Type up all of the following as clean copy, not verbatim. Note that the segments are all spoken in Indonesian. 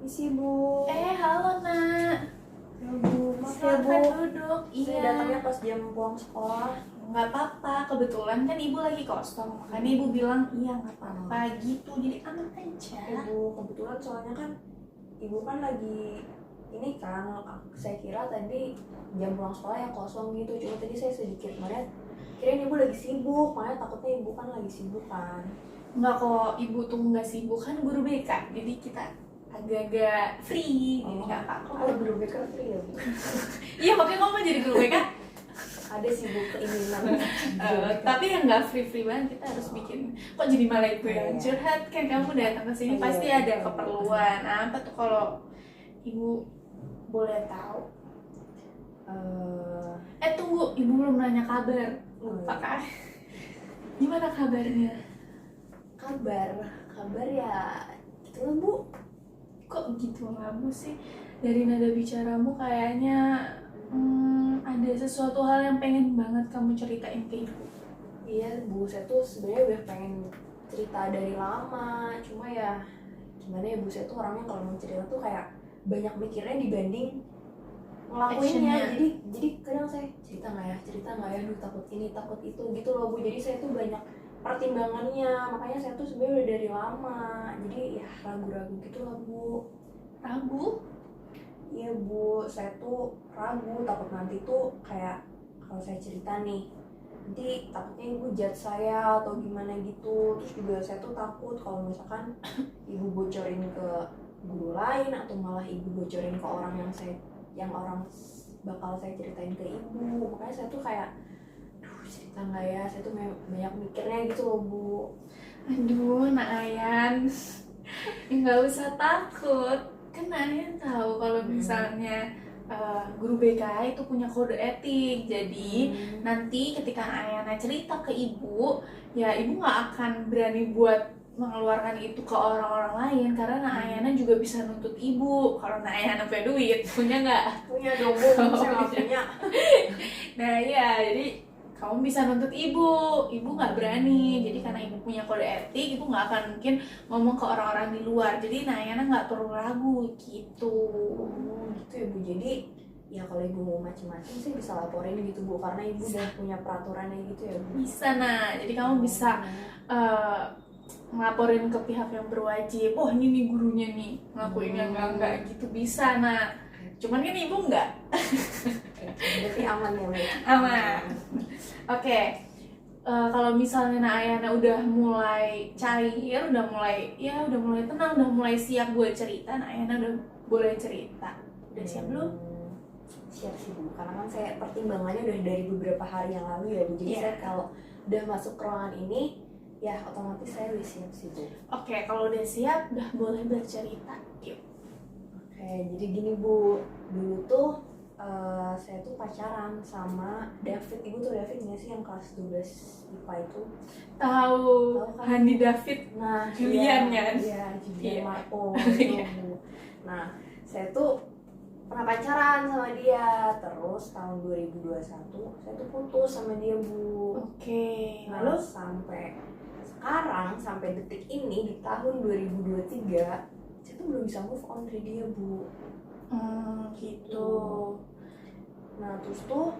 Isi Bu. Halo nak. Ya Bu, maaf ya Bu. Silakan duduk. Saya datangnya pas jam pulang sekolah. Nggak apa-apa. Kebetulan kan ibu lagi kosong. Makanya ibu bilang iya nggak apa-apa gitu. Jadi aman aja. Ibu, kebetulan soalnya kan Ibu kan lagi ini kan, saya kira tadi jam pulang sekolah yang kosong gitu. Cuma tadi saya sedikit melihat, kirain Ibu lagi sibuk, makanya takutnya Ibu kan lagi sibuk kan. Nggak kok, ibu tuh nggak sibuk kan guru BK. Jadi kita agak-agak free. Jadi nggak apa-apa. Kalau guru BK free ya Bu? Iya, makanya kamu mau jadi guru BK. Ada sibuk keinginan. Tapi yang nggak free banget, kita harus bikin. Kok jadi malah ibu yang curhat? Kan kamu datang ke sini pasti ada keperluan. Apa tuh kalau ibu boleh tahu? Tunggu, ibu belum nanya kabar. Lupa kan? Gimana kabarnya? Kabar ya gitu lah Bu. Kok gitu labu sih? Dari nada bicaramu kayaknya ada sesuatu hal yang pengen banget kamu ceritain ke ibu. Iya Bu, saya tuh sebenarnya udah pengen cerita dari lama, cuma ya gimana ya Bu, saya tuh orangnya kalau mau cerita tuh kayak banyak mikirnya dibanding ngelakuinnya. Jadi kadang saya cerita nggak ya, duh takut ini takut itu gitu loh Bu. Jadi saya tuh banyak pertimbangannya, makanya saya tuh sebenarnya udah dari lama, jadi ya ragu-ragu gitu lah Bu. Ragu? Iya Bu, saya tuh ragu, takut nanti tuh kayak kalau saya cerita nih, nanti takutnya ibu judge saya atau gimana gitu. Terus juga saya tuh takut kalau misalkan ibu bocorin ke guru lain atau malah ibu bocorin ke orang yang orang bakal saya ceritain ke ibu. Makanya saya tuh kayak cerita nggak ya, saya tuh banyak mikirnya gitu loh Bu. Aduh, Nak Ayan, nggak usah takut. Kan Ayan tahu kalau misalnya guru BK itu punya kode etik. Jadi nanti ketika Ayana cerita ke ibu, ya ibu nggak akan berani buat mengeluarkan itu ke orang-orang lain karena Ayana juga bisa nuntut ibu. Kalau Ayana punya duit, punya nggak? Punya dong Bu, saya nggak punya. Nah ya, jadi kamu bisa nuntut ibu nggak berani. Jadi karena ibu punya kode etik, ibu nggak akan mungkin ngomong ke orang-orang di luar. Jadi Nayana nggak perlu ragu gitu. Gitu ya Bu. Jadi ya kalau ibu mau macam-macam sih bisa laporin gitu Bu, karena ibu udah punya peraturannya gitu ya Bu. Bisa nah, jadi kamu bisa ngelaporin ke pihak yang berwajib. Oh ini nih gurunya nih ngelakuinnya enggak gitu, bisa nah. Cuman kan ibu enggak. Berarti aman ya Bu? Aman. Oke. Kalau misalnya Ayana udah mulai cair, udah mulai tenang, udah mulai siap buat cerita, Ayana udah boleh cerita. Udah siap belum? Siap sih Bu, karena kan saya pertimbangannya udah dari beberapa hari yang lalu ya Bu. Jadi saya kalau udah masuk ke ruangan ini, ya otomatis saya udah siap sih Bu. Oke, kalau udah siap, udah boleh bercerita. Yuk. Oke, jadi gini Bu, dulu tuh saya tuh pacaran sama David. Ibu tuh David nggak sih yang kelas 12 IPA itu? Tahu kan? Handi David. Nah, Julian kan? Iya, Julian Marco gitu Bu. Nah, saya tuh pernah pacaran sama dia, terus tahun 2021 saya tuh putus sama dia Bu. Oke. Lalu sampai sekarang, sampai detik ini di tahun 2023 saya tuh belum bisa move on dari dia Bu. Gitu. Nah terus tuh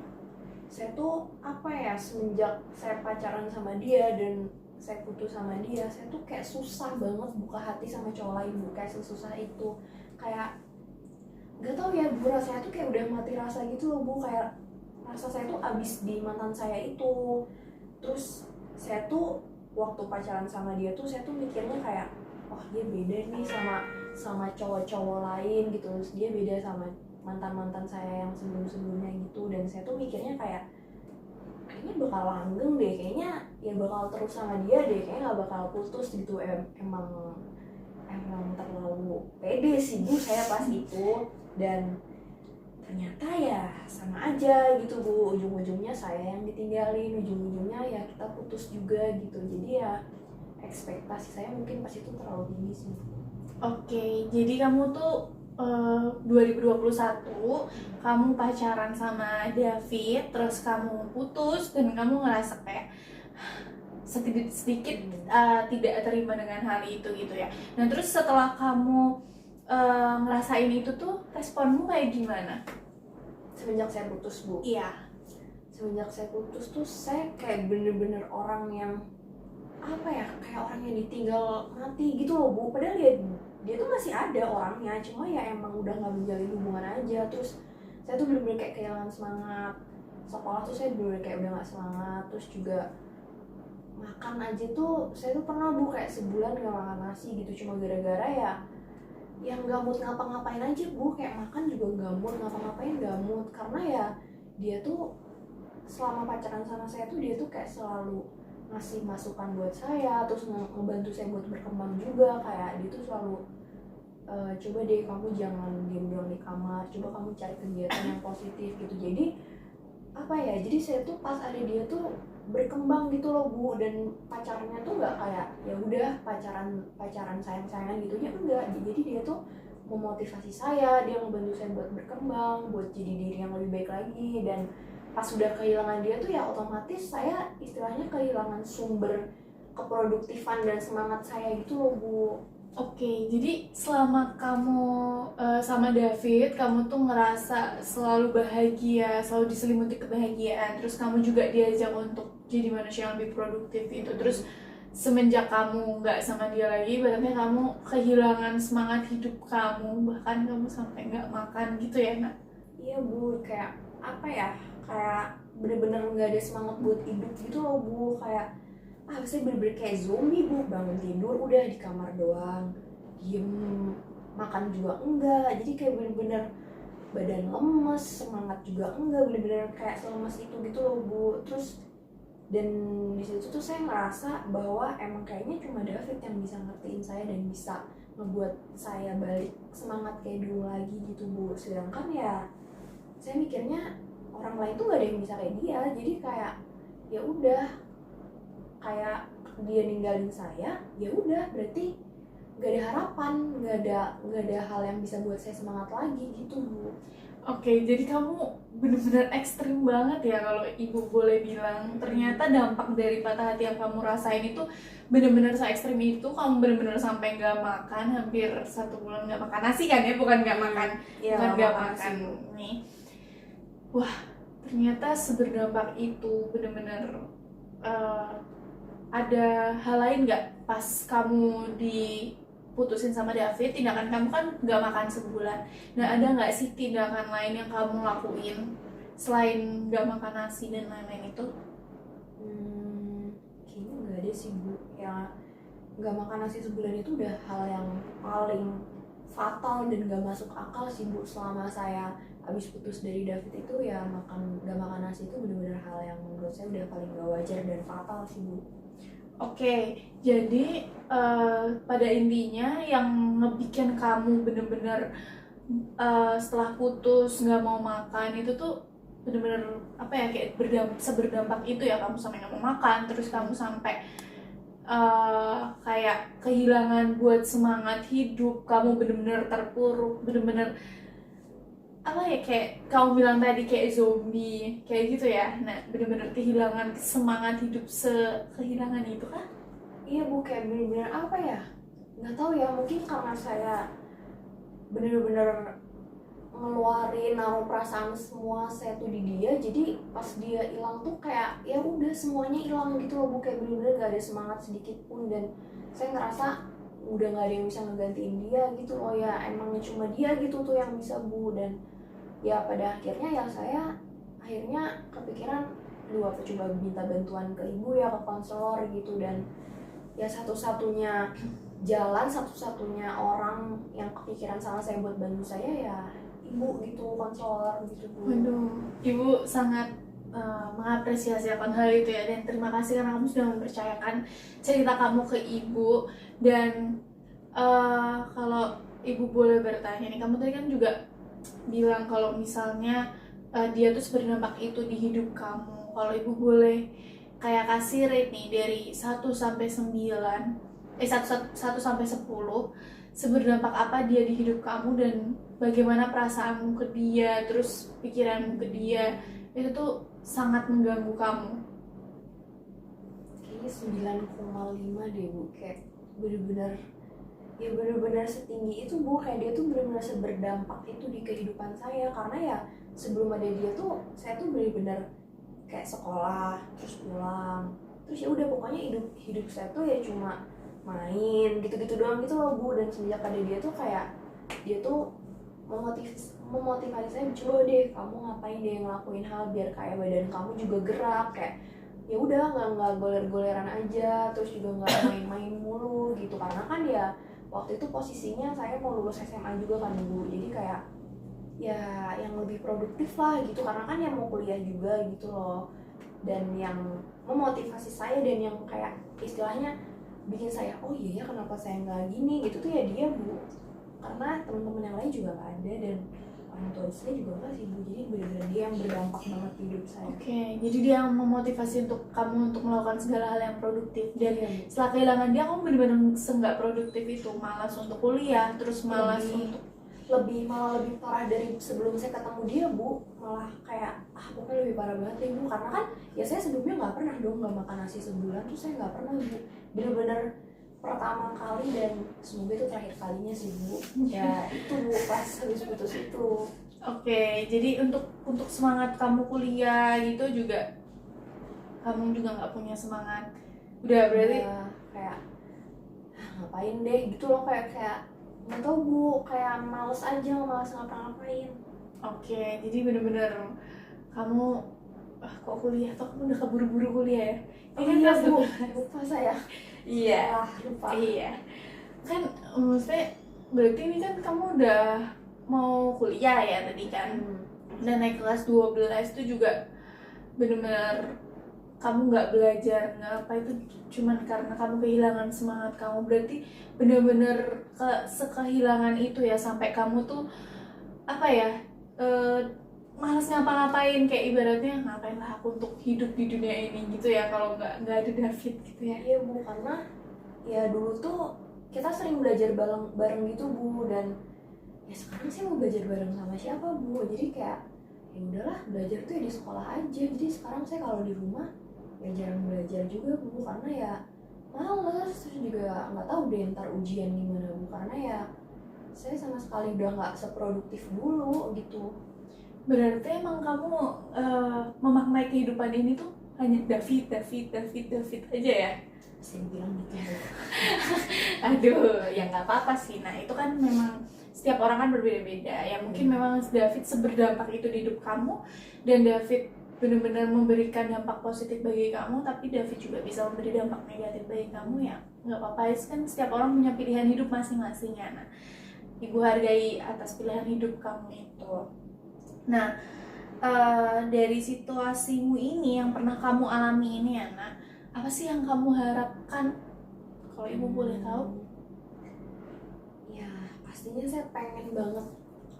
saya tuh apa ya, semenjak saya pacaran sama dia dan saya putus sama dia, saya tuh kayak susah banget buka hati sama cowok lain Bu. Kayak sesusah itu, kayak gak tau ya Bu, rasanya tuh kayak udah mati rasa gitu loh Bu. Kayak rasa saya tuh abis di mantan saya itu. Terus saya tuh waktu pacaran sama dia tuh saya tuh mikirnya kayak, oh dia beda nih sama cowok-cowok lain gitu. Terus dia beda sama mantan-mantan saya yang sebelum-sebelumnya gitu. Dan saya tuh mikirnya kayak kayaknya bakal langgeng deh, kayaknya ya bakal terus sama dia deh, kayaknya gak bakal putus gitu. Emang terlalu pede sih Bu saya pas itu. Dan ternyata ya sama aja gitu Bu, ujung-ujungnya saya yang ditinggalin, ujung-ujungnya ya kita putus juga gitu. Jadi ya ekspektasi saya mungkin pas itu terlalu tinggi sih. Oke, jadi kamu tuh 2021 kamu pacaran sama David, terus kamu putus dan kamu ngerasa kayak sedikit tidak terima dengan hal itu gitu ya. Nah terus setelah kamu ngerasain itu tuh responmu kayak gimana? Semenjak saya putus, Bu. Iya. Semenjak saya putus tuh saya kayak bener-bener orang yang apa ya, kayak orang yang ditinggal mati gitu loh, Bu. Padahal dia tuh masih ada orangnya, cuma ya emang udah nggak menjalin hubungan aja. Terus saya tuh bener-bener kayak kehilangan semangat. Sekolah tuh saya bener-bener kayak udah nggak semangat. Terus juga makan aja tuh saya tuh pernah, Bu, kayak sebulan gak makan nasi gitu, cuma gara-gara ya yang gak mood ngapa-ngapain aja, Bu. Kayak makan juga gak mood, ngapa-ngapain gak mood. Karena ya dia tuh selama pacaran sama saya tuh dia tuh kayak selalu ngasih masukan buat saya, terus ngebantu saya buat berkembang juga. Kayak dia tuh selalu coba deh kamu jangan diam-diam di kamar, coba kamu cari kegiatan yang positif gitu. Jadi apa ya, jadi saya tuh pas ada dia tuh berkembang gitu loh, Bu. Dan pacarnya tuh nggak kayak ya udah pacaran sayang-sayangan gitunya, enggak. Jadi dia tuh memotivasi saya, dia membantu saya buat berkembang, buat jadi diri yang lebih baik lagi. Dan pas sudah kehilangan dia tuh ya otomatis saya istilahnya kehilangan sumber keproduktifan dan semangat saya gitu loh, Bu. Oke, jadi selama kamu sama David, kamu tuh ngerasa selalu bahagia, selalu diselimuti kebahagiaan, terus kamu juga diajak untuk jadi manusia yang lebih produktif itu. Terus semenjak kamu nggak sama dia lagi, berarti kamu kehilangan semangat hidup kamu, bahkan kamu sampai nggak makan gitu ya, Nak? Iya, Bu, kayak apa ya, kayak bener-bener nggak ada semangat buat hidup gitu loh, Bu. Kayak saya bener-bener kayak zombie, Bu. Bangun tidur udah di kamar doang, diem, makan juga enggak. Jadi kayak bener-bener badan lemes, semangat juga enggak, bener-bener kayak selemes itu gitu loh, Bu. Terus dan di situ tuh saya ngerasa bahwa emang kayaknya cuma David yang bisa ngertiin saya dan bisa ngebuat saya balik semangat kayak dulu lagi gitu, Bu. Sedangkan ya saya mikirnya orang lain tuh gak ada yang bisa kayak dia. Jadi kayak ya udah, kayak dia ninggalin saya, ya udah berarti gak ada harapan, gak ada hal yang bisa buat saya semangat lagi gitu, Bu. Oke, jadi kamu bener-bener ekstrim banget ya kalau ibu boleh bilang. Ternyata dampak dari patah hati yang kamu rasain itu bener-bener se-ekstrim itu. Kamu bener-bener sampai nggak makan, hampir 1 bulan nggak makan nasi kan ya, bukan nggak makan, Ya, bukan nggak makan nasi, Bu. nih. Wah, ternyata seberdampak itu. Bener-bener ada hal lain nggak pas kamu diputusin sama David? Tindakan kamu kan nggak makan sebulan. Nah, ada nggak sih tindakan lain yang kamu lakuin selain nggak makan nasi dan lain-lain itu? Kayaknya nggak ada sih, Bu. Ya nggak makan nasi sebulan itu udah hal yang paling fatal dan nggak masuk akal sih, Bu. Selama saya habis putus dari David itu ya nggak makan nasi itu benar-benar hal yang menurut saya udah paling nggak wajar dan fatal sih, Bu. Oke, jadi pada intinya yang ngebikin kamu bener-bener setelah putus nggak mau makan itu tuh bener-bener apa ya, kayak seberdampak itu ya, kamu sampai nggak mau makan, terus kamu sampai kayak kehilangan buat semangat hidup, kamu bener-bener terpuruk, bener-bener apa ya, kayak kamu bilang tadi kayak zombie kayak gitu ya. Nah, bener-bener kehilangan semangat hidup kehilangan itu kan? Iya, Bu, kayak bener-bener apa ya, nggak tahu ya, mungkin karena saya bener-bener ngeluarin naruh perasaan semua saya tuh di dia, jadi pas dia hilang tuh kayak ya udah semuanya hilang gitu loh, Bu. Kayak bener-bener gak ada semangat sedikit pun, dan saya ngerasa udah gak ada yang bisa ngegantiin dia gitu loh. Ya emangnya cuma dia gitu tuh yang bisa, Bu. Dan ya pada akhirnya ya saya akhirnya kepikiran, apa coba minta bantuan ke ibu ya, ke konselor gitu. Dan ya satu-satunya jalan, satu-satunya orang yang kepikiran sama saya buat bantu saya ya ibu gitu, konselor gitu, Bu. Waduh, ibu sangat mengapresiasi akan hal itu ya, dan terima kasih karena kamu sudah mempercayakan cerita kamu ke ibu. Dan kalau ibu boleh bertanya nih, kamu tadi kan juga bilang kalau misalnya dia tuh berdampak itu di hidup kamu. Kalau ibu boleh kayak kasih rate nih dari 1 sampai 9, 1 sampai 10, seberdampak apa dia di hidup kamu dan bagaimana perasaanmu ke dia, terus pikiranmu ke dia itu tuh sangat mengganggu kamu. kayaknya 9,5 deh Bu, kayak bener-bener ya bener-bener setinggi itu Bu, kayak dia tuh bener-bener berdampak itu di kehidupan saya. Karena ya sebelum ada dia tuh saya tuh bener-bener kayak sekolah terus pulang terus ya udah pokoknya hidup hidup saya tuh ya cuma main gitu-gitu doang gitu loh Bu. Dan semenjak ada dia tuh kayak dia tuh memotivasi saya, coba deh kamu ngapain deh, ngelakuin hal biar kayak badan kamu juga gerak, kayak ya udah nggak goler-goleran aja, terus juga nggak main-main mulu gitu. Karena kan ya waktu itu posisinya saya mau lulus SMA juga kan Bu, jadi kayak ya yang lebih produktif lah gitu, karena kan yang mau kuliah juga gitu loh. Dan yang memotivasi saya dan yang kayak istilahnya bikin saya oh iya ya kenapa saya nggak gini gitu tuh ya dia Bu. Karena teman-teman yang lain juga nggak ada dan orang tua saya juga nggak sih Bu, jadi benar-benar dia yang berdampak banget di hidup saya. Oke, jadi dia yang memotivasi untuk kamu untuk melakukan segala hal yang produktif. Dan Iya, Bu. setelah kehilangan dia, kamu benar-benar nggak produktif itu, malas untuk kuliah, terus malas untuk malah lebih parah dari sebelum saya ketemu dia Bu. Malah kayak pokoknya lebih parah banget deh Bu, karena kan ya saya sebelumnya nggak pernah dong nggak makan nasi sebulan tuh, saya nggak pernah Bu, bener-bener pertama kali dan semoga itu terakhir kalinya sih Bu. Ya itu Bu, pas habis putus itu. Oke, jadi untuk semangat kamu kuliah gitu juga kamu juga nggak punya semangat. Udah berarti Ya, kayak ngapain deh gitu loh, kayak nggak tau Bu, kayak males aja, males ngapa-ngapain. oke, jadi bener-bener kamu kok kuliah tuh kamu udah keburu-buru kuliah ya? Oh Ini iya kan Bu, lupa saya. iya, Lupa. iya. Kan maksudnya berarti ini kan kamu udah mau kuliah ya tadi kan? Dan naik kelas 12 itu juga bener-bener kamu nggak belajar nggak apa itu cuman karena kamu kehilangan semangat kamu. Berarti bener-bener sekehilangan itu ya sampai kamu tuh apa ya malas ngapa-ngapain, kayak ibaratnya ngapain lah aku untuk hidup di dunia ini gitu ya kalau nggak ada David gitu ya. Iya Bu, karena ya dulu tuh kita sering belajar bareng gitu Bu, dan ya sekarang sih mau belajar bareng sama siapa Bu, jadi kayak ya udahlah belajar tuh ya di sekolah aja. Jadi sekarang saya kalau di rumah ya jarang belajar juga Bu, karena ya males, terus juga nggak tahu deh ntar ujian gimana Bu, karena ya saya sama sekali udah nggak seproduktif dulu gitu. Berarti emang kamu memaknai kehidupan ini tuh hanya David aja ya? Saya bilang gitu Bu. Aduh, ya nggak apa-apa sih. Nah itu kan memang setiap orang kan berbeda-beda. Ya mungkin memang David seberdampak itu di hidup kamu, dan David benar-benar memberikan dampak positif bagi kamu, tapi David juga bisa memberi dampak negatif bagi kamu. Ya nggak apa-apa, kan setiap orang punya pilihan hidup masing-masing ya. Nah, Ibu hargai atas pilihan hidup kamu itu. Nah, dari situasimu ini yang pernah kamu alami ini ya nak, apa sih yang kamu harapkan kalau Ibu boleh tahu? Ya pastinya saya pengen banget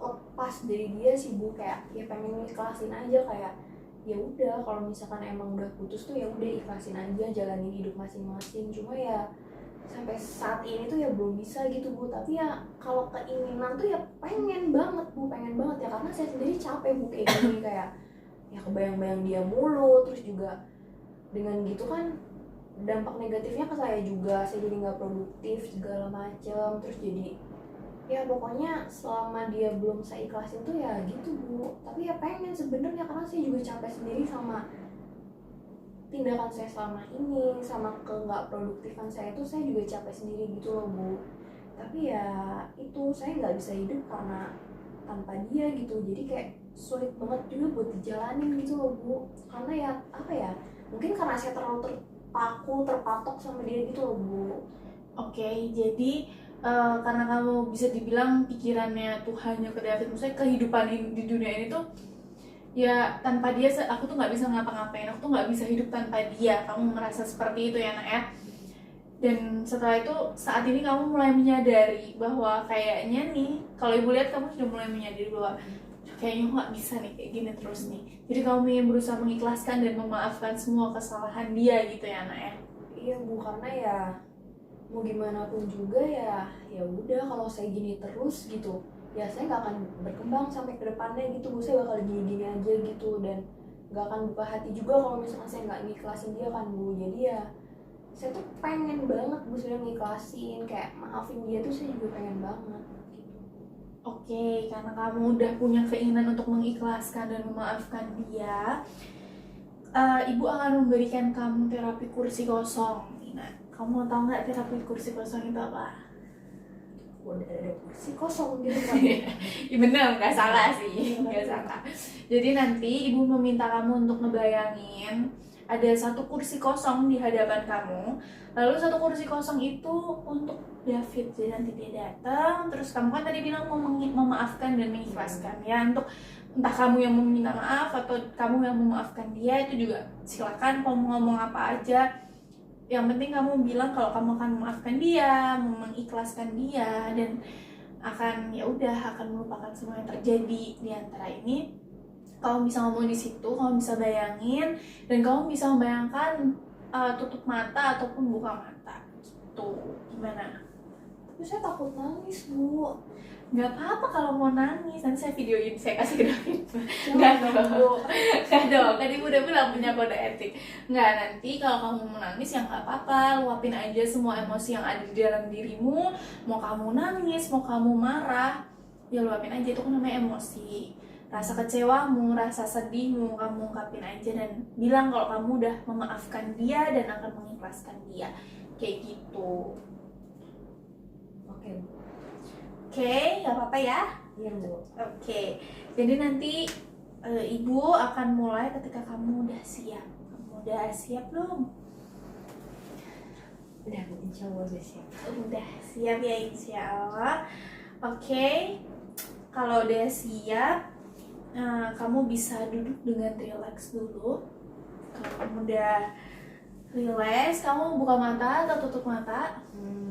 lepas dari dia sih Bu, kayak ya pengen ikhlasin aja, kayak ya udah kalau misalkan emang udah putus tuh ya udah ikhlasin aja, jalanin hidup masing-masing. Cuma ya sampai saat ini tuh ya belum bisa gitu Bu. Tapi ya kalau keinginan tuh ya pengen banget Bu, pengen banget ya, karena saya sendiri capek Bu kayak gini, kayak ya kebayang-bayang dia mulu, terus juga dengan gitu kan dampak negatifnya ke saya juga, saya jadi nggak produktif segala macem, terus jadi ya pokoknya selama dia belum saya ikhlasin tuh ya gitu Bu. Tapi ya pengen sebenarnya, karena saya juga capek sendiri sama tindakan saya selama ini, sama nggak produktifan saya tuh saya juga capek sendiri gitu loh Bu. Tapi ya itu saya nggak bisa hidup karena tanpa dia gitu, jadi kayak sulit banget juga buat dijalanin gitu loh Bu. Karena ya apa ya, mungkin karena saya terlalu terpatok sama dia gitu loh Bu. Oke, jadi karena kamu bisa dibilang pikirannya tuh hanya ke David, maksudnya kehidupan di dunia ini tuh ya tanpa dia aku tuh nggak bisa ngapa-ngapain, aku tuh nggak bisa hidup tanpa dia. Kamu merasa seperti itu ya nak ya. Dan setelah itu saat ini kamu mulai menyadari bahwa kayaknya nih, kalau Ibu lihat kamu sudah mulai menyadari bahwa kayaknya nggak bisa nih kayak gini terus nih. Jadi kamu ingin berusaha mengikhlaskan dan memaafkan semua kesalahan dia gitu ya nak ya. Iya Bu, karena ya mau gimana pun juga ya udah kalau saya gini terus gitu ya saya nggak akan berkembang sampai ke depannya gitu Bu. Saya bakal gini-gini aja gitu, dan nggak akan buka hati juga kalau misalkan saya nggak ngiklasin dia kan Bu. Jadi ya saya tuh pengen banget bu sudah ngikhlasin, kayak maafin dia tuh saya juga pengen banget gitu. Oke, karena kamu udah punya keinginan untuk mengikhlaskan dan memaafkan dia, ibu akan memberikan kamu terapi kursi kosong. Nah, kamu mau tahu nggak terapi kursi kosong itu apa? Udah ada kursi kosong gitu kan. Ya bener, nggak salah sih, nggak salah. Jadi nanti ibu meminta kamu untuk ngebayangin ada satu kursi kosong di hadapan kamu. Lalu satu kursi kosong itu untuk David. Jadi nanti dia datang, terus kamu kan tadi bilang mau memaafkan dan mengikhlaskan ya. Untuk entah kamu yang meminta maaf atau kamu yang memaafkan dia, itu juga silakan kamu ngomong apa aja. Yang penting kamu bilang kalau kamu akan memaafkan dia, mengikhlaskan dia, dan akan ya udah akan melupakan semua yang terjadi di antara ini. Kamu bisa ngomong di situ, kamu bisa bayangin, dan kamu bisa membayangkan tutup mata ataupun buka mata gitu. Gimana? Tapi saya takut nangis bu. Nggak apa-apa kalau mau nangis, nanti saya videoin, saya kasih ke David. Nggak dong. Nggak dong, kan ibu udah bilang punya kode etik. Nggak, nanti kalau kamu mau nangis ya nggak apa-apa, luapin aja semua emosi yang ada di dalam dirimu. Mau kamu nangis, mau kamu marah, ya luapin aja, itu kan namanya emosi. Rasa kecewamu, rasa sedihmu, kamu ungkapin aja dan bilang kalau kamu udah memaafkan dia dan akan mengikhlaskan dia. Kayak gitu. Oke bu. Oke, nggak apa-apa ya? Iya bu. Oke, jadi nanti ibu akan mulai ketika kamu udah siap. Kamu udah siap belum? Udah bu, insya Allah udah siap. Udah siap ya insya Allah. Oke, kalau udah siap, kamu bisa duduk dengan relax dulu. Kalau kamu udah relax, kamu buka mata atau tutup mata?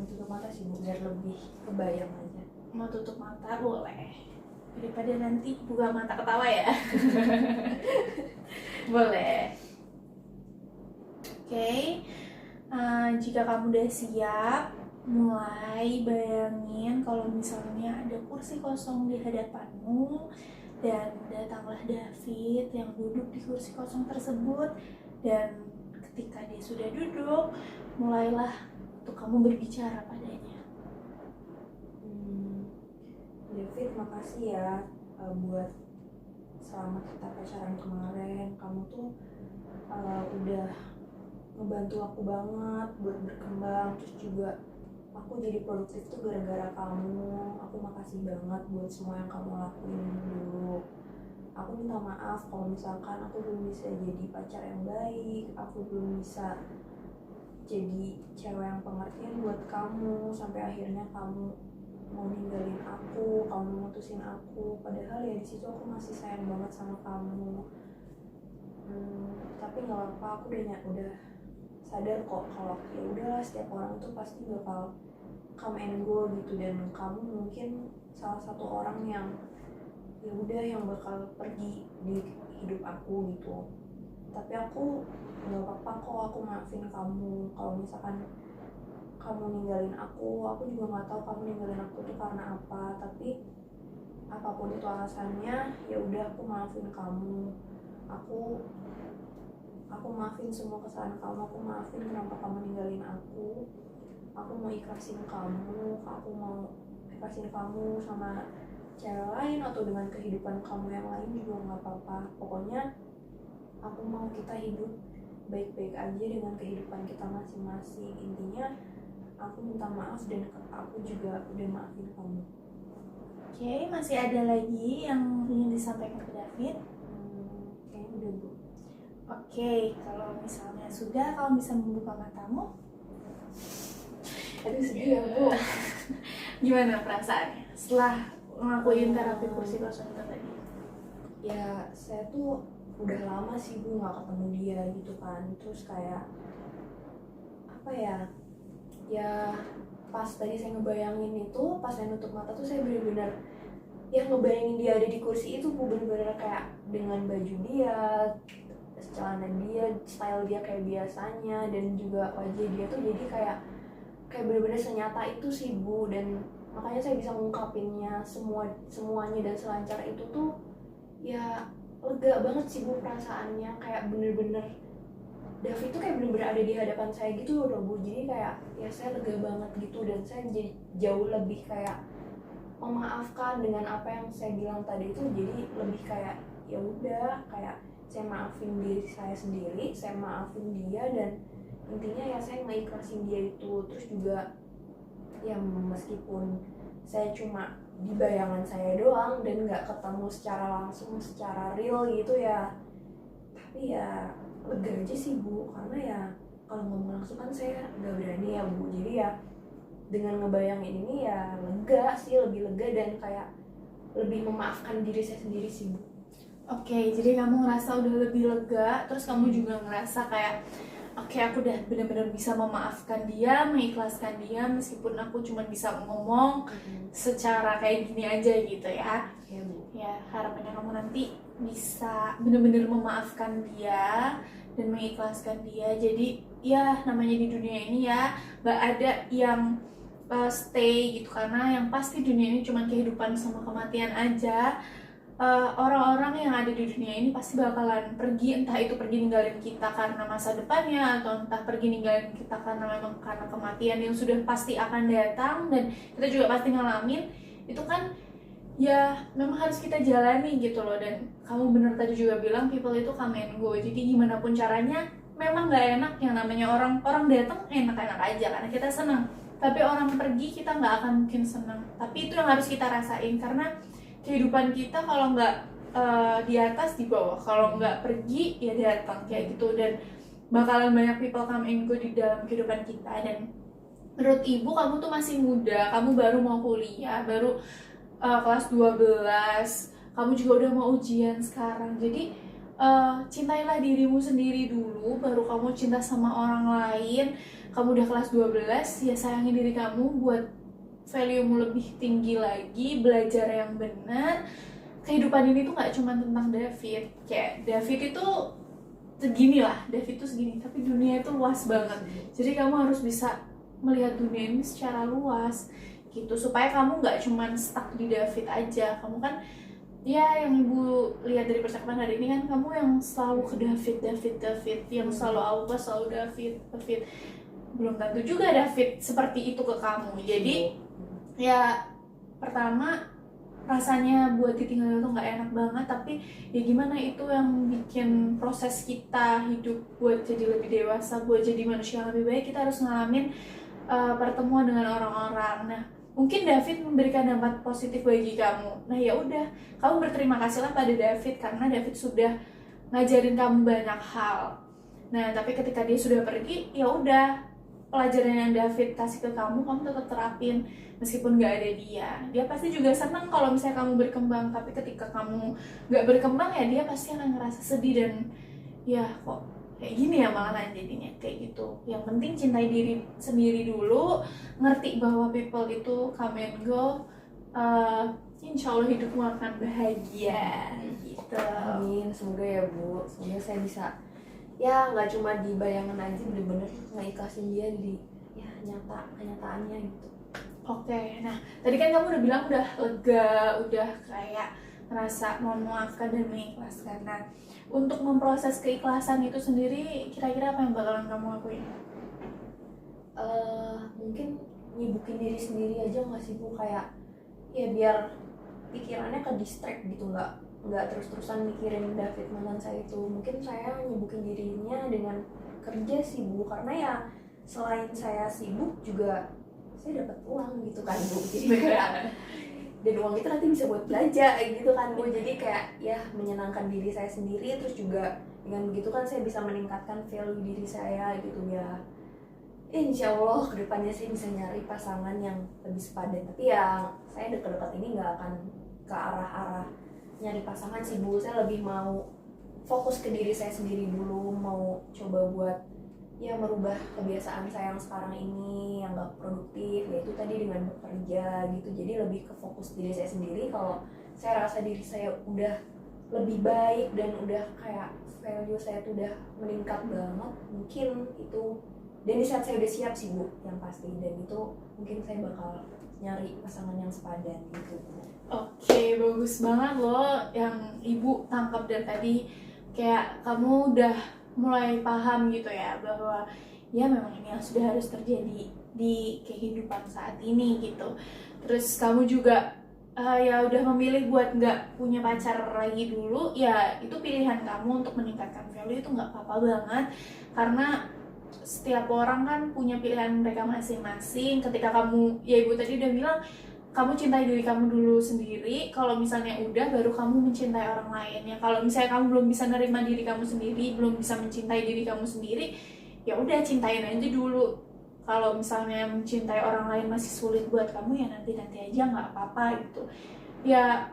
Tutup mata sih bu, biar lebih kebayang aja. Mau tutup mata boleh, daripada nanti buka mata ketawa ya. Boleh. Oke, jika kamu udah siap, mulai bayangin kalau misalnya ada kursi kosong di hadapanmu dan datanglah David yang duduk di kursi kosong tersebut. Dan ketika dia sudah duduk, mulailah untuk kamu berbicara padanya. David, makasih ya buat selama kita pacaran kemarin. Kamu tuh udah ngebantu aku banget buat berkembang. Terus juga aku jadi produktif tuh gara-gara kamu. Aku makasih banget buat semua yang kamu lakuin dulu. Aku minta maaf kalau misalkan aku belum bisa jadi pacar yang baik. Aku belum bisa jadi cewek yang pengertian buat kamu. Sampai akhirnya kamu mau ninggalin aku, kamu mutusin aku, padahal ya di situ aku masih sayang banget sama kamu. Tapi nggak apa, aku udah sadar kok kalau ya udahlah, setiap orang itu pasti bakal come and go gitu, dan kamu mungkin salah satu orang yang ya udah yang bakal pergi di hidup aku gitu. Tapi aku nggak apa-apa kok, aku maafin kamu. Kalau misalkan kamu ninggalin aku juga nggak tahu kamu ninggalin aku tuh karena apa, tapi apapun itu alasannya, ya udah aku maafin kamu. Aku maafin semua kesalahan kamu. Aku maafin kenapa kamu ninggalin aku. Aku mau ikhlasin kamu. Aku mau ikhlasin kamu sama cewek lain atau dengan kehidupan kamu yang lain juga nggak apa-apa. Pokoknya aku mau kita hidup baik-baik aja dengan kehidupan kita masing-masing. Intinya aku minta maaf dan aku juga udah maafin kamu. Oke, masih ada lagi yang ingin disampaikan ke David? Kayaknya udah bu. Oke, kalau misalnya sudah, kamu bisa membuka matamu. Aduh sedih ya bu. Gimana perasaannya setelah ngelakuin terapi kursi kosong itu tadi? Ya saya tuh udah lama sih bu nggak ketemu dia gitu kan. Terus kayak apa ya pas tadi saya ngebayangin itu, pas saya nutup mata tuh saya bener-bener ya ngebayangin dia ada di kursi itu bu, bener-bener kayak dengan baju dia, celana dia, style dia kayak biasanya, dan juga wajah dia tuh jadi kayak bener-bener senyata itu sih bu. Dan makanya saya bisa ngungkapinnya semuanya dan selancar itu tuh ya lega banget sih bu perasaannya. Kayak bener-bener David tuh kayak bener-bener ada di hadapan saya gitu loh Bu. Jadi kayak ya saya lega banget gitu, dan saya jadi jauh lebih kayak memaafkan dengan apa yang saya bilang tadi itu. Jadi lebih kayak ya udah, kayak saya maafin diri saya sendiri, saya maafin dia, dan intinya ya saya ngeikhlasin dia itu. Terus juga ya meskipun saya cuma di bayangan saya doang dan nggak ketemu secara langsung, secara real gitu ya, tapi ya lega aja sih Bu, karena ya kalau ngomong langsung kan saya nggak berani ya Bu. Jadi ya dengan ngebayangin ini ya lega sih, lebih lega dan kayak lebih memaafkan diri saya sendiri sih Bu. Oke, jadi kamu ngerasa udah lebih lega, terus kamu juga ngerasa kayak oke, aku udah benar-benar bisa memaafkan dia, mengikhlaskan dia, meskipun aku cuma bisa ngomong secara kayak gini aja gitu ya. Ya Bu. Ya, harapannya kamu nanti bisa benar-benar memaafkan dia dan mengikhlaskan dia. Jadi ya namanya di dunia ini ya gak ada yang stay gitu, karena yang pasti dunia ini cuma kehidupan sama kematian aja. Orang-orang yang ada di dunia ini pasti bakalan pergi, entah itu pergi ninggalin kita karena masa depannya, atau entah pergi ninggalin kita karena memang karena kematian yang sudah pasti akan datang dan kita juga pasti ngalamin. Itu kan ya memang harus kita jalani gitu loh. Dan kamu bener tadi juga bilang people itu come and go, jadi gimana pun caranya memang gak enak. Yang namanya orang datang enak-enak aja karena kita senang, tapi orang pergi kita nggak akan mungkin senang. Tapi itu yang harus kita rasain, karena kehidupan kita kalau nggak di atas di bawah, kalau nggak pergi ya datang kayak gitu. Dan bakalan banyak people come and go di dalam kehidupan kita. Dan menurut ibu kamu tuh masih muda, kamu baru mau kuliah, baru kelas 12, kamu juga udah mau ujian sekarang. Jadi cintailah dirimu sendiri dulu, baru kamu cinta sama orang lain. Kamu udah kelas 12, ya sayangi diri kamu buat value-mu lebih tinggi lagi, belajar yang benar. Kehidupan ini tuh gak cuma tentang David. Kayak David itu segini lah, David tuh segini, tapi dunia itu luas banget. Jadi kamu harus bisa melihat dunia ini secara luas gitu, supaya kamu gak cuma stuck di David aja. Kamu kan ya yang ibu lihat dari percakapan hari ini kan, kamu yang selalu ke David, yang selalu Allah, selalu David. Belum tentu juga David seperti itu ke kamu. Jadi ya pertama rasanya buat ditinggal itu nggak enak banget, tapi ya gimana, itu yang bikin proses kita hidup buat jadi lebih dewasa, buat jadi manusia yang lebih baik. Kita harus ngalamin pertemuan dengan orang-orang. Nah mungkin David memberikan dampak positif bagi kamu. Nah ya udah, kamu berterima kasihlah pada David, karena David sudah ngajarin kamu banyak hal. Nah tapi ketika dia sudah pergi, ya udah, pelajaran yang David kasih ke kamu tetap terapin meskipun gak ada dia. Dia pasti juga senang kalau misalnya kamu berkembang, tapi ketika kamu gak berkembang ya dia pasti akan ngerasa sedih dan ya kok kayak gini ya malahan jadinya kayak gitu. Yang penting cintai diri sendiri dulu, ngerti bahwa people itu come and go. Insya Allah hidupmu akan bahagia gitu. Amin, semoga ya Bu, semoga saya bisa ya nggak cuma di bayangan aja, bener-bener ngeikhlasin dia di ya kenyataannya gitu. Oke, nah tadi kan kamu udah bilang udah lega, udah kayak ngerasa memaafkan dan mengikhlaskan. Nah untuk memproses keikhlasan itu sendiri, kira-kira apa yang bakalan kamu lakuin? Mungkin nyibukin diri sendiri aja nggak sih Bu, kayak ya biar pikirannya ke distract gitu, nggak terus-terusan mikirin David mantan saya itu. Mungkin saya nyibukin dirinya dengan kerja sih Bu, karena ya selain saya sibuk juga saya dapat uang gitu kan Bu. Jadi kayak dan uang itu nanti bisa buat belanja gitu kan Bu. Jadi kayak ya menyenangkan diri saya sendiri, terus juga dengan begitu kan saya bisa meningkatkan value diri saya gitu ya. Insya Allah kedepannya saya bisa nyari pasangan yang lebih sepadan. Tapi ya saya dekat-dekat ini nggak akan ke arah-arah nyari pasangan sih Bu. Saya lebih mau fokus ke diri saya sendiri dulu, mau coba buat ya merubah kebiasaan saya yang sekarang ini yang gak produktif, yaitu tadi dengan bekerja gitu. Jadi lebih ke fokus diri saya sendiri. Kalau saya rasa diri saya udah lebih baik dan udah kayak value saya tuh udah meningkat banget, mungkin itu, dan di saat saya udah siap sih Bu yang pasti, dan itu mungkin saya bakal nyari pasangan yang sepadan gitu. Oke, bagus banget loh yang ibu tangkap dari tadi. Kayak kamu udah mulai paham gitu ya bahwa ya memang ini yang sudah harus terjadi di kehidupan saat ini gitu. Terus kamu juga ya udah memilih buat nggak punya pacar lagi dulu, ya itu pilihan kamu untuk meningkatkan value, itu nggak apa-apa banget, karena setiap orang kan punya pilihan mereka masing-masing. Ketika kamu, ya ibu tadi udah bilang, kamu cintai diri kamu dulu sendiri. Kalau misalnya udah, baru kamu mencintai orang lain. Ya kalau misalnya kamu belum bisa nerima diri kamu sendiri, belum bisa mencintai diri kamu sendiri, ya udah cintain aja dulu. Kalau misalnya mencintai orang lain masih sulit buat kamu, ya nanti aja, nggak apa-apa gitu. Ya,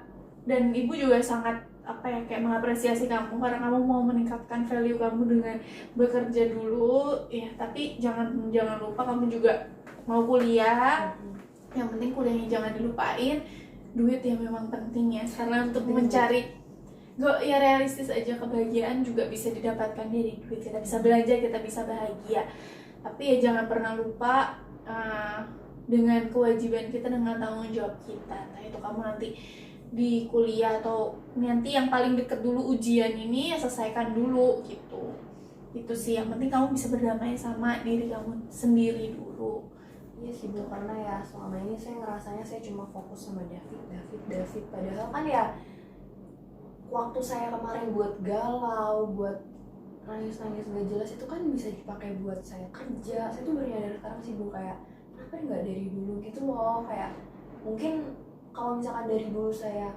dan ibu juga sangat kayak mengapresiasi kamu karena kamu mau meningkatkan value kamu dengan bekerja dulu ya, tapi jangan lupa kamu juga mau kuliah. Yang penting kuliahnya jangan dilupain, duit ya memang penting ya, karena untuk mencari ya realistis aja, kebahagiaan juga bisa didapatkan dari duit. Kita bisa belanja, kita bisa bahagia, tapi ya jangan pernah lupa dengan kewajiban kita, dengan tanggung jawab kita. Nah itu kamu nanti di kuliah atau nanti yang paling deket dulu ujian ini ya selesaikan dulu gitu. Itu sih yang penting, kamu bisa berdamai sama diri kamu sendiri dulu. Iya sih Bu, karena ya selama ini saya ngerasanya saya cuma fokus sama David, padahal kan ya waktu saya kemarin buat galau, buat nangis gak jelas itu kan bisa dipakai buat saya kerja. Saya tuh baru nyadar sekarang sih Bu, kayak kenapa nggak dari dulu gitu loh. Kayak mungkin kalau misalkan dari dulu saya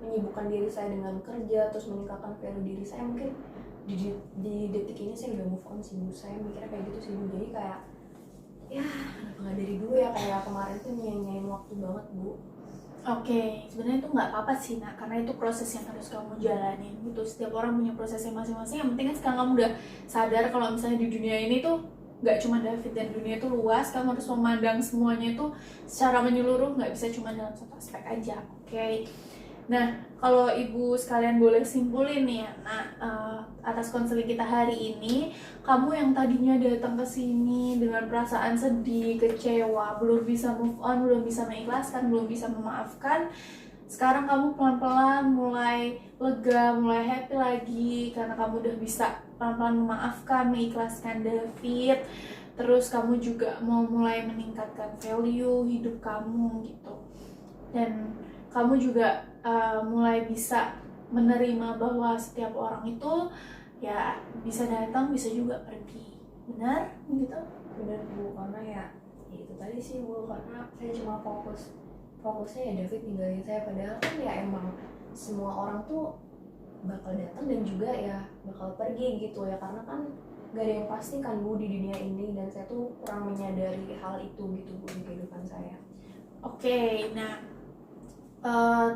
menyibukkan diri saya dengan kerja terus meningkatkan value diri saya, mungkin di detik ini saya udah move on sih Bu. Saya mikirnya kayak gitu sih Bu. Jadi kayak ya kenapa nggak dari dulu ya, kayak kemarin tuh nyanyain waktu banget Bu. Oke, sebenarnya itu nggak apa-apa sih nak, karena itu proses yang harus kamu jalanin gitu. Setiap orang punya prosesnya masing-masing. Yang penting kan sekarang kamu udah sadar kalau misalnya di dunia ini tuh nggak cuma David, dan dunia itu luas. Kamu harus memandang semuanya itu secara menyeluruh, nggak bisa cuma dalam satu aspek aja. Oke. Nah, kalau ibu sekalian boleh simpulin nih ya, nah atas konseling kita hari ini, kamu yang tadinya datang ke sini dengan perasaan sedih, kecewa, belum bisa move on, belum bisa mengikhlaskan, belum bisa memaafkan, sekarang kamu pelan-pelan mulai lega, mulai happy lagi karena kamu udah bisa pelan-pelan memaafkan, mengikhlaskan David. Terus kamu juga mau mulai meningkatkan value hidup kamu gitu, dan kamu juga mulai bisa menerima bahwa setiap orang itu ya bisa datang, bisa juga pergi. Benar gitu? Benar Bu, karena ya itu tadi sih Bu, karena saya cuma fokusnya ya David ninggalin saya, padahal kan ya emang semua orang tuh bakal datang dan juga ya bakal pergi gitu ya, karena kan gak ada yang pasti kan Bu di dunia ini, dan saya tuh kurang menyadari hal itu gitu Bu di kehidupan saya. Oke, nah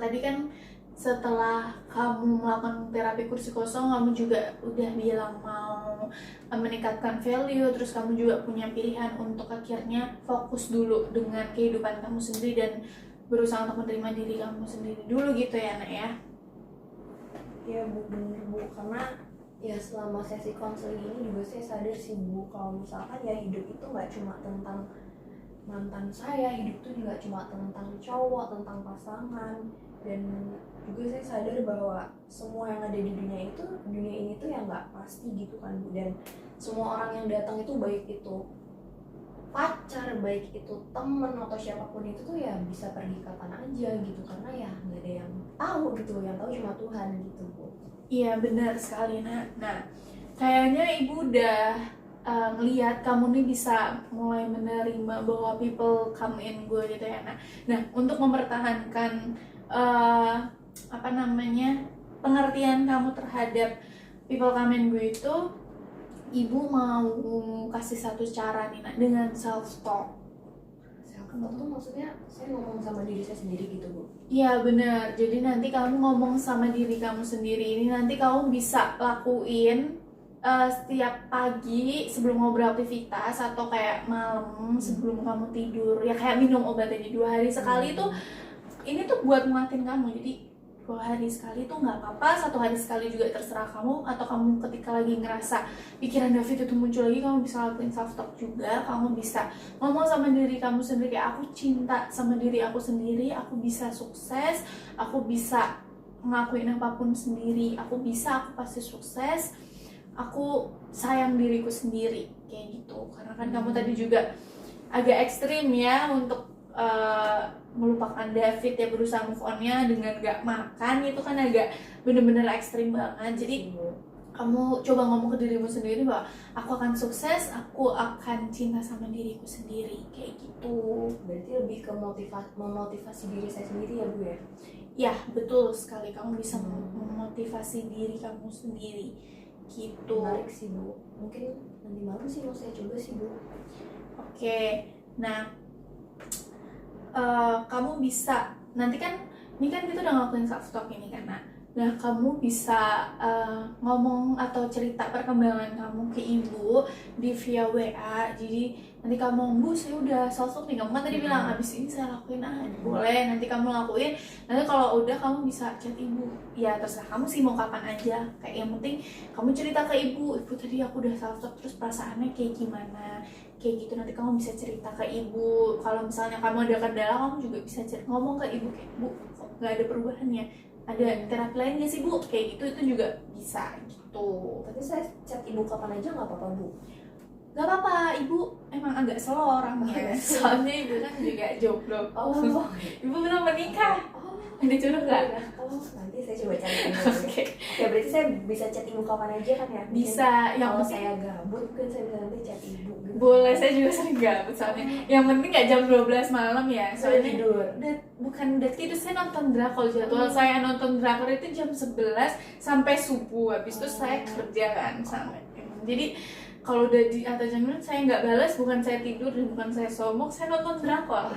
tadi kan setelah kamu melakukan terapi kursi kosong, kamu juga udah bilang mau meningkatkan value, terus kamu juga punya pilihan untuk akhirnya fokus dulu dengan kehidupan kamu sendiri dan berusaha untuk menerima diri kamu sendiri dulu gitu ya nak ya? Iya Bu, bener Bu, karena ya selama sesi konseling ini juga saya sadar sih Bu, kalau misalkan ya hidup itu nggak cuma tentang mantan saya, hidup itu juga cuma tentang cowok, tentang pasangan. Dan juga saya sadar bahwa semua yang ada di dunia ini tuh ya nggak pasti gitu kan Bu, dan semua orang yang datang itu, baik itu pacar, baik itu temen atau siapapun itu tuh ya bisa pergi kapan aja gitu, karena ya nggak ada yang tahu gitu, yang tahu cuma Tuhan gitu Bu. Iya benar sekali nak. Nah kayaknya ibu udah ngelihat kamu nih bisa mulai menerima bahwa people come in go gitu ya nak. Nah untuk mempertahankan pengertian kamu terhadap people come in go itu, ibu mau kasih satu cara nih nak, dengan self talk. Self talk tuh maksudnya saya ngomong sama diri saya sendiri gitu Bu? Iya benar, jadi nanti kamu ngomong sama diri kamu sendiri ini, nanti kamu bisa lakuin setiap pagi sebelum mau beraktivitas atau kayak malam sebelum kamu tidur, ya kayak minum obat aja 2 hari sekali tuh. Ini tuh buat nguatin kamu, jadi 2 hari sekali tuh nggak apa-apa, 1 hari sekali juga terserah kamu. Atau kamu ketika lagi ngerasa pikiran David itu muncul lagi, kamu bisa lakuin self talk juga. Kamu bisa ngomong sama diri kamu sendiri, kayak aku cinta sama diri aku sendiri, aku bisa sukses, aku bisa ngelakuin apapun sendiri, aku pasti sukses, aku sayang diriku sendiri kayak gitu. Karena kan kamu tadi juga agak ekstrim ya untuk melupakan David ya, berusaha move on-nya dengan gak makan, itu kan agak bener-bener ekstrim banget. Jadi kamu coba ngomong ke dirimu sendiri bahwa aku akan sukses, aku akan cinta sama diriku sendiri kayak gitu. Berarti lebih ke memotivasi diri saya sendiri ya Bu ya? Ya betul sekali, kamu bisa memotivasi diri kamu sendiri gitu. Menarik sih Bu, mungkin nanti malam sih mau saya coba sih Bu. Oke, nah kamu bisa, nanti kan ini kan kita udah ngelakuin self talk ini kan, nah kamu bisa ngomong atau cerita perkembangan kamu ke ibu di via WA. Jadi nanti kamu ngomong, Bu saya udah self talk nih, kamu kan tadi bilang abis ini saya lakuin boleh, nanti kamu lakuin. Nanti kalau udah kamu bisa chat ibu, ya terserah kamu sih mau kapan aja, kayak yang penting kamu cerita ke ibu tadi aku udah self talk terus perasaannya kayak gimana, kayak gitu. Nanti kamu bisa cerita ke ibu. Kalau misalnya kamu ada kendala, kamu juga bisa ngomong ke ibu kayak, Bu kok nggak ada perubahan ya, ada terapi lain nggak sih Bu, kayak gitu. Itu juga bisa gitu. Tapi saya chat ibu kapan aja nggak apa-apa Bu? Gak apa-apa, ibu emang agak slow orangnya. Soalnya ibu kan juga jomblo. Oh, Ibu belum menikah. Ada jodoh nggak? Oh, nanti saya coba cari ibu. Oke. Ya berarti saya bisa chat ibu kapan aja kan ya? Mungkin Bisa. Yang kalau penting saya gabut mungkin saya bisa nanti chat ibu gitu. boleh, saya juga sering gabut soalnya. Yang penting nggak jam 12 malam ya. Saya Soalnya tidur. bukan udah tidur, saya nonton drakor. Jadwal saya nonton drakor itu jam 11 sampai subuh. Habis itu saya kerja kan sampai. Jadi kalau udah di atas jam 9 saya nggak balas, bukan saya tidur dan bukan saya sombong, saya nonton drakor.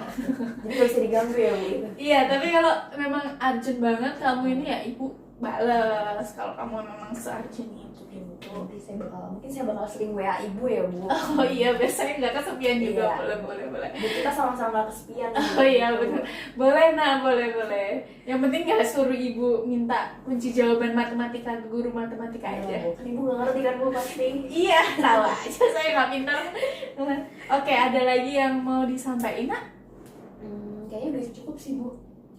Jadi nggak bisa diganggu ya Bu? Iya, tapi kalau memang urgent banget kamu ini ya ibu balas. Kalau kamu memang se-urgent itu gitu. Nanti mungkin saya bakal sering WA ibu ya Bu. Oh iya, biasanya nggak kesepian juga. Iya. Boleh. Jadi kita sama-sama nggak kesepian. Oh iya benar, boleh boleh. Yang penting nggak suruh ibu minta kunci jawaban matematika ke guru matematika aja. Kan ibu nggak ngerti kan Bu pasti. Iya, tahu aja saya nggak pintar. Oke, ada lagi yang mau disampaikan nak? Kayaknya udah cukup sih Bu.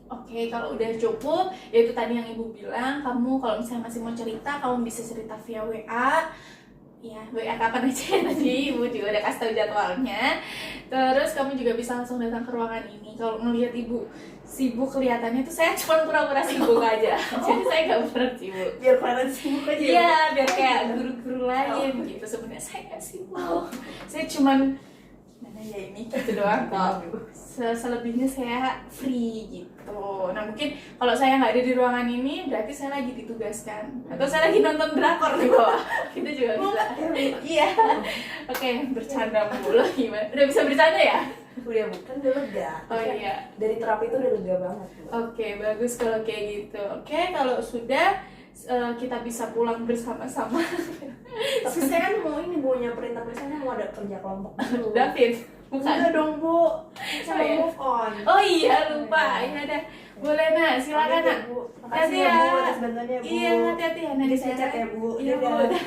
Oke, kalau udah cukup, yaitu tadi yang ibu bilang, kamu kalau misalnya masih mau cerita, kamu bisa cerita via WA. Ya, WA kapan aja ya, tadi ibu juga udah kasih tahu jadwalnya. Terus kamu juga bisa langsung datang ke ruangan ini. Kalau ngelihat ibu sibuk kelihatannya tuh saya cuma pura-pura sibuk aja. Jadi saya nggak bener sibuk. Biar kelihatan sibuk aja. Iya, biar kayak guru-guru lain gitu. Sebenarnya saya nggak sibuk. Saya cuman gimana ya ini gitu doang kok. Selebihnya saya free gitu. Nah mungkin kalau saya nggak ada di ruangan ini berarti saya lagi ditugaskan atau saya lagi nonton drakor di bawah. Kita juga bisa. Iya. Oke, bercanda mulu gimana? Udah bisa bercanda ya? Udah bukan udah lega. Oh iya. Dari terapi itu udah lega banget. Oke, bagus kalau kayak gitu. Oke, kalau sudah kita bisa pulang bersama-sama. Tapi saya kan mau ini Bu, nyamperin tapi saya mau ada kerja kelompok dulu. David. Bukan Udah dong Bu, saya iya. move on. Oh iya, lupa. Ya udah. Boleh nak, silakan nak. Bu. Hati-hati Makasih ya Bu ya. atas bantuannya Bu. Iya, hati-hati ya. Nanti saya chat ya Bu. Iya, Bu. Dadah.